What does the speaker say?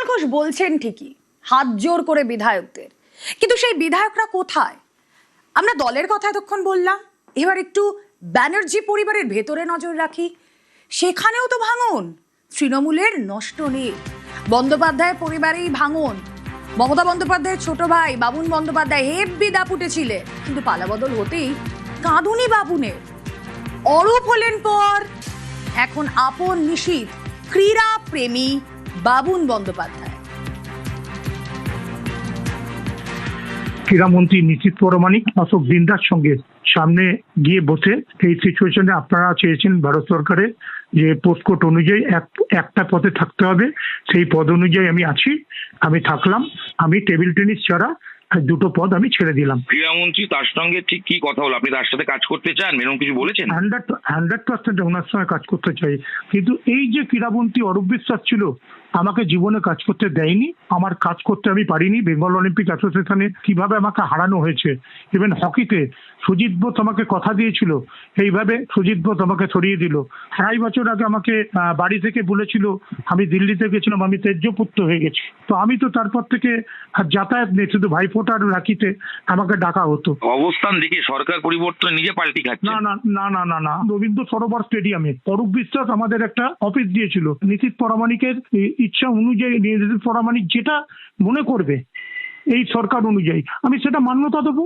ঘোষ বলছেন ঠিকই, হাত জোর করে বিধায়কদের, কিন্তু সেই বিধায়করা কোথায়? আমরা দলের কথা এতক্ষণ বললাম, এবার একটু ব্যানার্জি পরিবারের ভেতরে নজর রাখি। সেখানেও তো ভাঙন, তৃণমূলের নষ্ট নেই, বন্দ্যোপাধ্যায় পরিবারেই ভাঙন। মমতা বন্দ্যোপাধ্যায়ের ছোট ভাই বাবুন বন্দ্যোপাধ্যায় হেব্বি দাপুটে ছিলেন, কিন্তু পালাবদল হতেই কাঁদুনি বাবুনের। অরূপ হলেন পর, এখন আপন নিশীথ ক্রীড়া প্রেমী বাবুন বন্দ্যোপাধ্যায়। ক্রীড়ামন্ত্রী নিশীথ পরামানিক অশোক দিন্দার সঙ্গে সামনে গিয়ে বসে এই সিচুয়েশনে আপনারা চেয়েছেন ভারত সরকারের যে পোস্টকোড অনুযায়ী একটা পদে থাকতে হবে, সেই পদ অনুযায়ী আমি আছি, আমি থাকলাম। আমি টেবিল টেনিস ছাড়া দুটো পদ আমি ছেড়ে দিলাম। ক্রীড়ামন্ত্রী তার সঙ্গে ঠিক কি কথা হলো? আপনি তার সাথে কাজ করতে চান, এরকম কিছু বলেছেন? 100% ওনার সঙ্গে কাজ করতে চাই, কিন্তু এই যে ক্রীড়ামন্ত্রী অরূপ বিশ্বাস ছিল, আমাকে জীবনে কাজ করতে দেয়নি, আমার কাজ করতে আমি পারিনি। বেঙ্গল অলিম্পিক অ্যাসোসিয়েশনে কিভাবে আমাকে হারানো হয়েছে, ইভেন হকিতে সুজিত বোস আমাকে কথা দিয়েছিল, এইভাবে সুজিত বোস আমাকে সরিয়ে দিল। 2.5 বছর আগে আমাকে বাড়ি থেকে বলেছিল, আমি দিল্লিতে গেছিলাম, আমি তেজপুত্র হয়ে গেছি। তো আমি তো তারপর থেকে আর যাতায়াত নেই, শুধু ভাইফোঁটার রাখিতে আমাকে ডাকা হতো। অবস্থান দেখে সরকার পরিবর্তন নিজে পাল্টি খাচ্ছে। না না না না না না, রবীন্দ্র সরোবর স্টেডিয়ামে অরূপ বিশ্বাস আমাদের একটা অফিস দিয়েছিল। নিশীথ পরামানিকের ইচ্ছা অনুযায়ী নিশীথ পরামানিক যেটা মনে করবে এই সরকার অনুযায়ী, আমি সেটা মান্যতা দেবো।